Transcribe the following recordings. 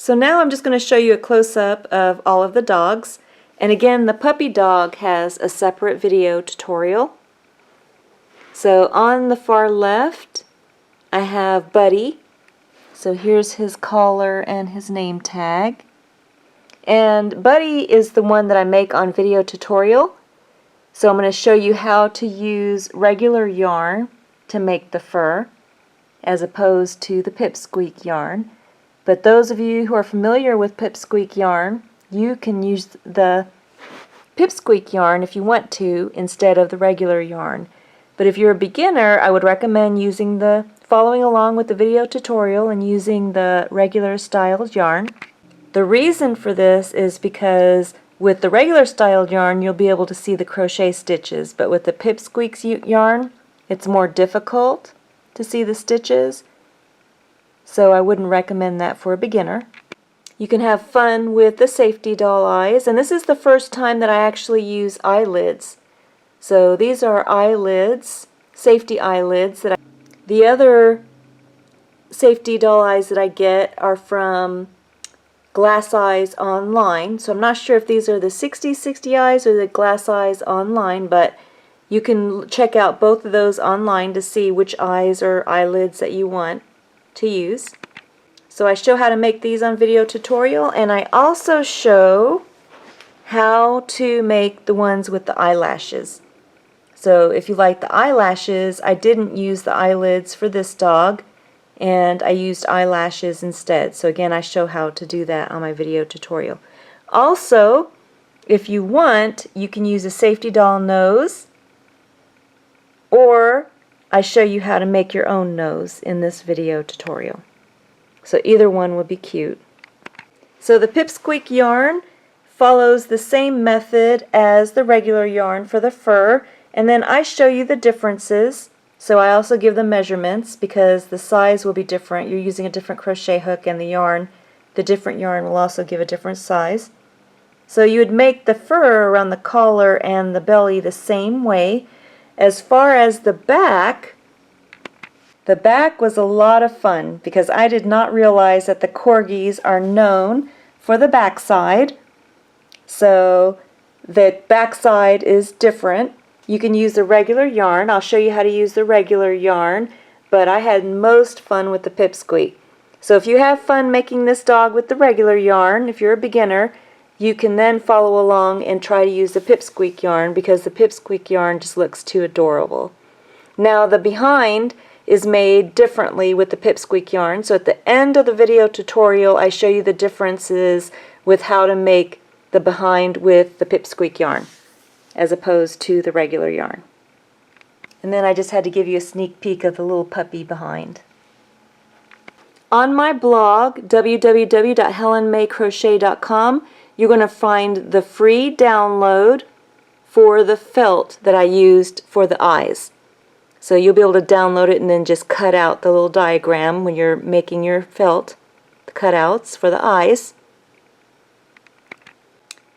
So now I'm just going to show you a close-up of all of the dogs. And again, the puppy dog has a separate video tutorial. So on the far left, I have Buddy. So here's his collar and his name tag. And Buddy is the one that I make on video tutorial. So I'm going to show you how to use regular yarn to make the fur as opposed to the pipsqueak yarn. But those of you who are familiar with pipsqueak yarn, you can use the pipsqueak yarn if you want to instead of the regular yarn. But if you're a beginner, I would recommend following along with the video tutorial and using the regular styled yarn. The reason for this is because with the regular styled yarn you'll be able to see the crochet stitches, but with the pipsqueak yarn it's more difficult to see the stitches. So I wouldn't recommend that for a beginner. You can have fun with the safety doll eyes, and this is the first time that I actually use eyelids. So these are eyelids, safety eyelids. The other safety doll eyes that I get are from Glass Eyes Online. So I'm not sure if these are the 60/60 eyes or the Glass Eyes Online, but you can check out both of those online to see which eyes or eyelids that you want to use. So I show how to make these on video tutorial, and I also show how to make the ones with the eyelashes. So if you like the eyelashes, I didn't use the eyelids for this dog, and I used eyelashes instead. So again, I show how to do that on my video tutorial. Also, if you want, you can use a safety doll nose, or I show you how to make your own nose in this video tutorial. So either one would be cute. So the pipsqueak yarn follows the same method as the regular yarn for the fur, and then I show you the differences. So I also give the measurements because the size will be different. You're using a different crochet hook, and the different yarn will also give a different size. So you would make the fur around the collar and the belly the same way. As far as the back was a lot of fun because I did not realize that the Corgis are known for the backside. So the backside is different. You can use the regular yarn. I'll show you how to use the regular yarn, but I had most fun with the pipsqueak. So if you have fun making this dog with the regular yarn, if you're a beginner, you can then follow along and try to use the pipsqueak yarn because the pipsqueak yarn just looks too adorable. Now the behind is made differently with the pipsqueak yarn, so at the end of the video tutorial I show you the differences with how to make the behind with the pipsqueak yarn as opposed to the regular yarn. And then I just had to give you a sneak peek of the little puppy behind. On my blog, www.helenmaycrochet.com, you're going to find the free download for the felt that I used for the eyes. So you'll be able to download it and then just cut out the little diagram when you're making your felt, the cutouts for the eyes.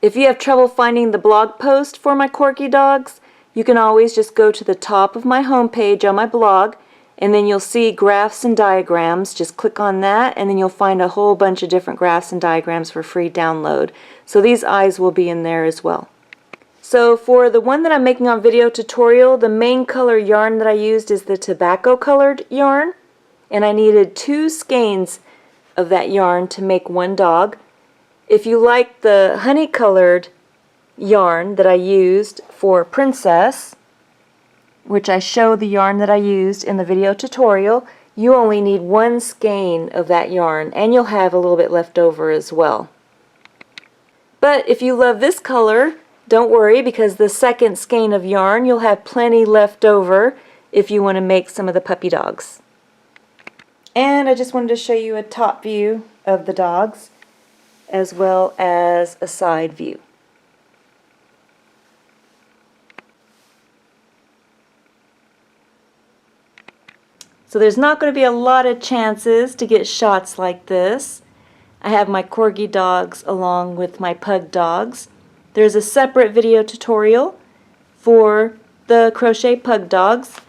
If you have trouble finding the blog post for my Corgi dogs, you can always just go to the top of my homepage on my blog, and then you'll see graphs and diagrams. Just click on that and then you'll find a whole bunch of different graphs and diagrams for free download. So these eyes will be in there as well. So for the one that I'm making on video tutorial, the main color yarn that I used is the tobacco colored yarn, and I needed 2 skeins of that yarn to make one dog. If you like the honey colored yarn that I used for Princess, which I show the yarn that I used in the video tutorial, you only need 1 skein of that yarn, and you'll have a little bit left over as well. But if you love this color, don't worry, because the second skein of yarn you'll have plenty left over if you want to make some of the puppy dogs. And I just wanted to show you a top view of the dogs as well as a side view. So there's not going to be a lot of chances to get shots like this. I have my Corgi dogs along with my pug dogs. There's a separate video tutorial for the crochet pug dogs.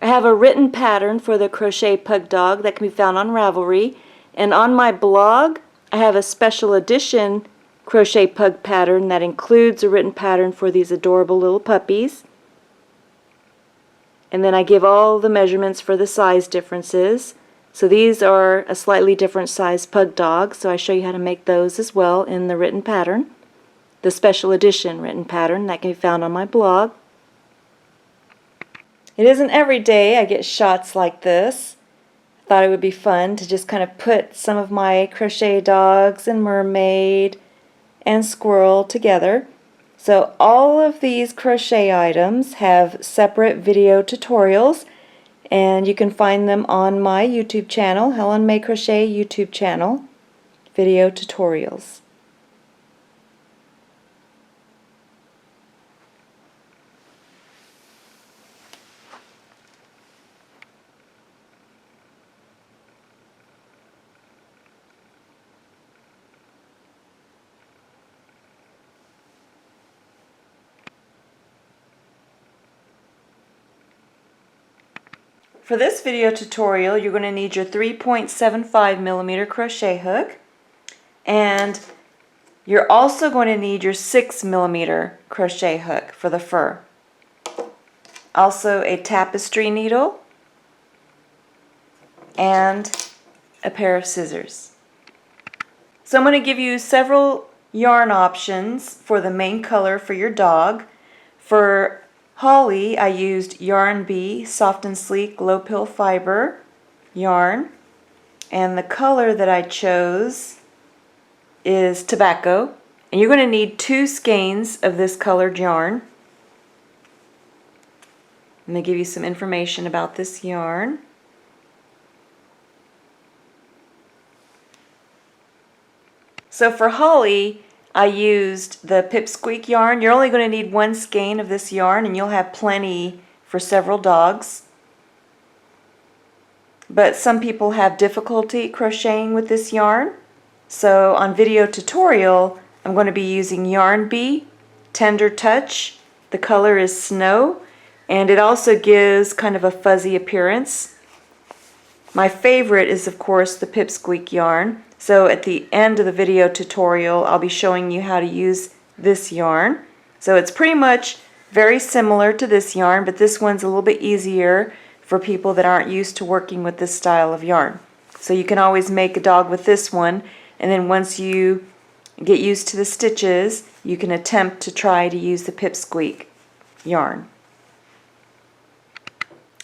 I have a written pattern for the crochet pug dog that can be found on Ravelry, And on my blog, I have a special edition crochet pug pattern that includes a written pattern for these adorable little puppies. And then I give all the measurements for the size differences. So these are a slightly different size pug dog, so I show you how to make those as well in the written pattern, the special edition written pattern that can be found on my blog. It isn't every day I get shots like this. I thought it would be fun to just kind of put some of my crochet dogs and mermaid and squirrel together. So all of these crochet items have separate video tutorials, and you can find them on my YouTube channel, Helenmay Crochet YouTube channel, video tutorials. For this video tutorial, you're going to need your 3.75mm crochet hook, and you're also going to need your 6mm crochet hook for the fur. Also a tapestry needle and a pair of scissors. So I'm going to give you several yarn options for the main color for your dog. For Holly, I used Yarn Bee Soft and Sleek Low Pill Fiber yarn, and the color that I chose is tobacco, and you're going to need 2 skeins of this colored yarn. I'm going to give you some information about this yarn. So for Holly, I used the Pipsqueak yarn. You're only going to need 1 skein of this yarn, and you'll have plenty for several dogs. But some people have difficulty crocheting with this yarn. So on video tutorial, I'm going to be using Yarn Bee Tender Touch. The color is Snow, and it also gives kind of a fuzzy appearance. My favorite is, of course, the Pipsqueak yarn. So at the end of the video tutorial, I'll be showing you how to use this yarn. So it's pretty much very similar to this yarn, but this one's a little bit easier for people that aren't used to working with this style of yarn. So you can always make a dog with this one, and then once you get used to the stitches, you can attempt to try to use the Pipsqueak yarn.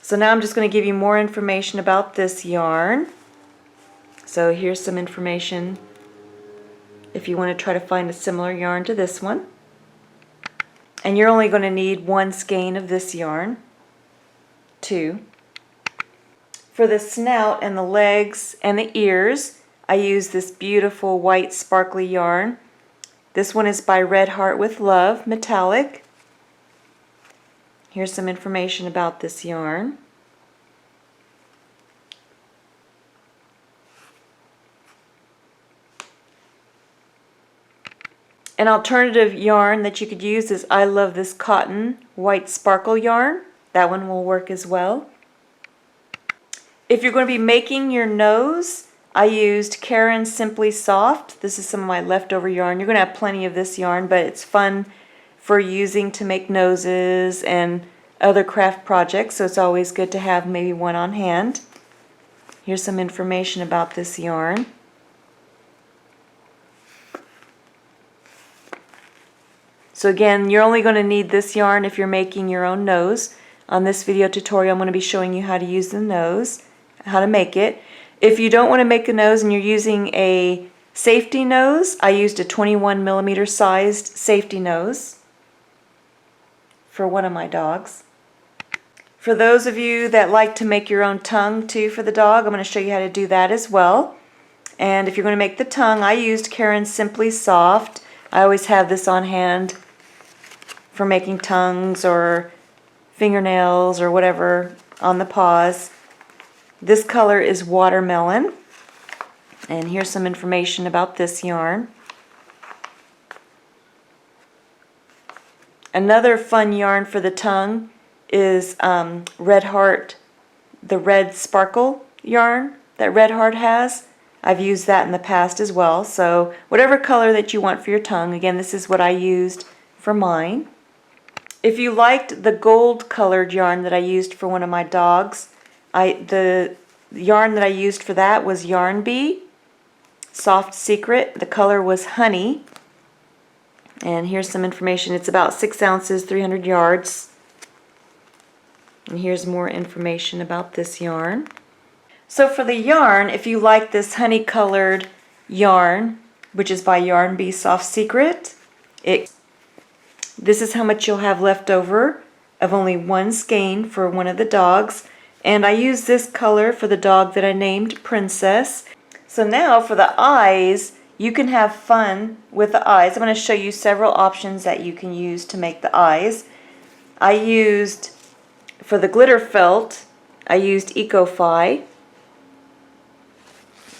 So now I'm just going to give you more information about this yarn. So here's some information if you want to try to find a similar yarn to this one. And you're only going to need 1 skein of this yarn, 2. For the snout and the legs and the ears, I use this beautiful white sparkly yarn. This one is by Red Heart with Love, metallic. Here's some information about this yarn. An alternative yarn that you could use is I Love This Cotton White Sparkle yarn. That one will work as well. If you're going to be making your nose, I used Karen Simply Soft. This is some of my leftover yarn. You're going to have plenty of this yarn, but it's fun for using to make noses and other craft projects, so it's always good to have maybe one on hand. Here's some information about this yarn. So again, you're only going to need this yarn if you're making your own nose. On this video tutorial, I'm going to be showing you how to use the nose, how to make it. If you don't want to make a nose and you're using a safety nose, I used a 21mm sized safety nose for one of my dogs. For those of you that like to make your own tongue too for the dog, I'm going to show you how to do that as well. And if you're going to make the tongue, I used Karen Simply Soft. I always have this on hand for making tongues or fingernails or whatever on the paws. This color is Watermelon, and here's some information about this yarn. Another fun yarn for the tongue is Red Heart, the red sparkle yarn that Red Heart has. I've used that in the past as well. So whatever color that you want for your tongue. Again, this is what I used for mine. If you liked the gold colored yarn that I used for one of my dogs, the yarn that I used for that was Yarn Bee, Soft Secret. The color was Honey. And here's some information. It's about 6 ounces, 300 yards. And here's more information about this yarn. So for the yarn, if you like this honey colored yarn, which is by Yarn Bee Soft Secret, this is how much you'll have left over of only one skein for one of the dogs. And I used this color for the dog that I named Princess. So now for the eyes, you can have fun with the eyes. I'm going to show you several options that you can use to make the eyes. I used, for the glitter felt, I used Eco-Fi.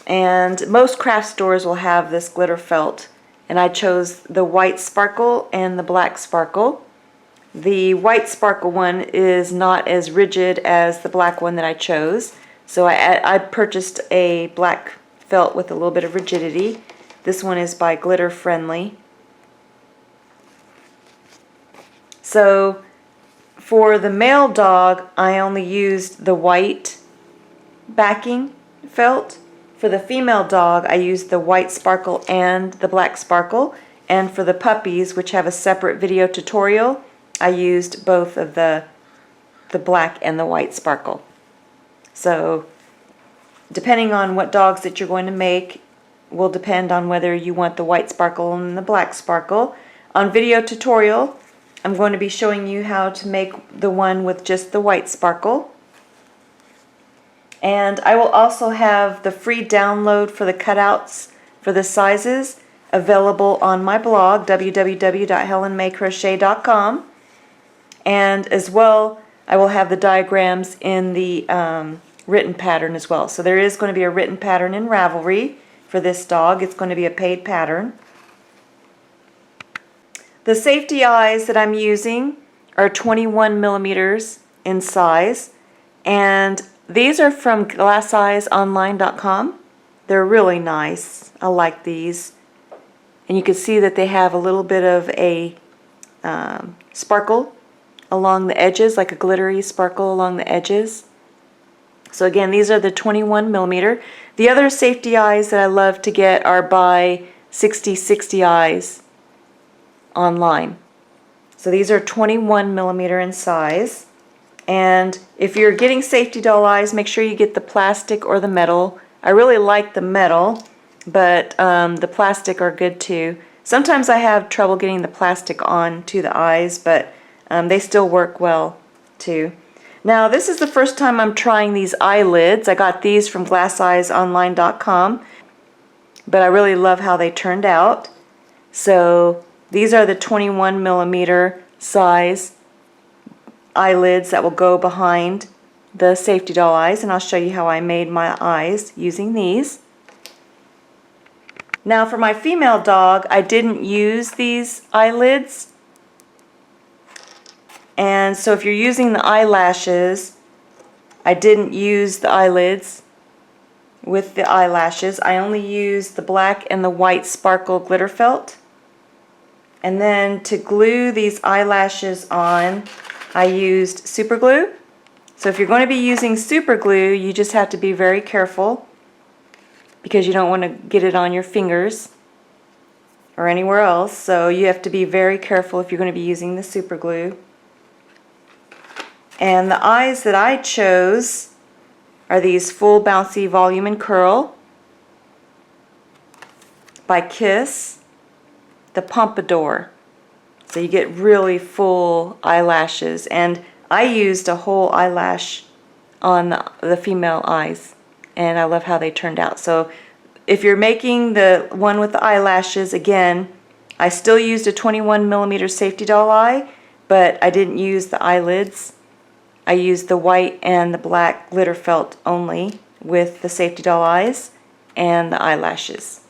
And most craft stores will have this glitter felt. And I chose the white sparkle and the black sparkle. The white sparkle one is not as rigid as the black one that I chose. So I purchased a black felt with a little bit of rigidity. This one is by Glitter Friendly. So for the male dog, I only used the white backing felt. For the female dog, I used the white sparkle and the black sparkle. And for the puppies, which have a separate video tutorial, I used both of the black and the white sparkle. So depending on what dogs that you're going to make will depend on whether you want the white sparkle and the black sparkle. On video tutorial, I'm going to be showing you how to make the one with just the white sparkle. And I will also have the free download for the cutouts for the sizes available on my blog, www.helenmaycrochet.com. And as well, I will have the diagrams in the written pattern as well. So there is going to be a written pattern in Ravelry for this dog. It's going to be a paid pattern. The safety eyes that I'm using are 21 millimeters in size, and these are from GlassEyesOnline.com. They're really nice. I like these. And you can see that they have a little bit of a sparkle along the edges, like a glittery sparkle along the edges. So again, these are the 21 millimeter. The other safety eyes that I love to get are by 6060 Eyes online. So these are 21 millimeter in size. And if you're getting safety doll eyes, make sure you get the plastic or the metal. I really like the metal, but the plastic are good too. Sometimes I have trouble getting the plastic on to the eyes, but they still work well too. Now this is the first time I'm trying these eyelids. I got these from GlassEyesOnline.com, but I really love how they turned out. So these are the 21 millimeter size eyelids that will go behind the safety doll eyes, and I'll show you how I made my eyes using these. Now for my female dog, I didn't use these eyelids, and so if you're using the eyelashes, I didn't use the eyelids with the eyelashes. I only used the black and the white sparkle glitter felt. And then to glue these eyelashes on, I used super glue. So if you're going to be using super glue, you just have to be very careful because you don't want to get it on your fingers or anywhere else. So you have to be very careful if you're going to be using the super glue. And the eyes that I chose are these Full Bouncy Volume and Curl by Kiss, the Pompadour. So you get really full eyelashes, and I used a whole eyelash on the female eyes, and I love how they turned out. So if you're making the one with the eyelashes, again, I still used a 21 millimeter safety doll eye, but I didn't use the eyelids. I used the white and the black glitter felt only with the safety doll eyes and the eyelashes.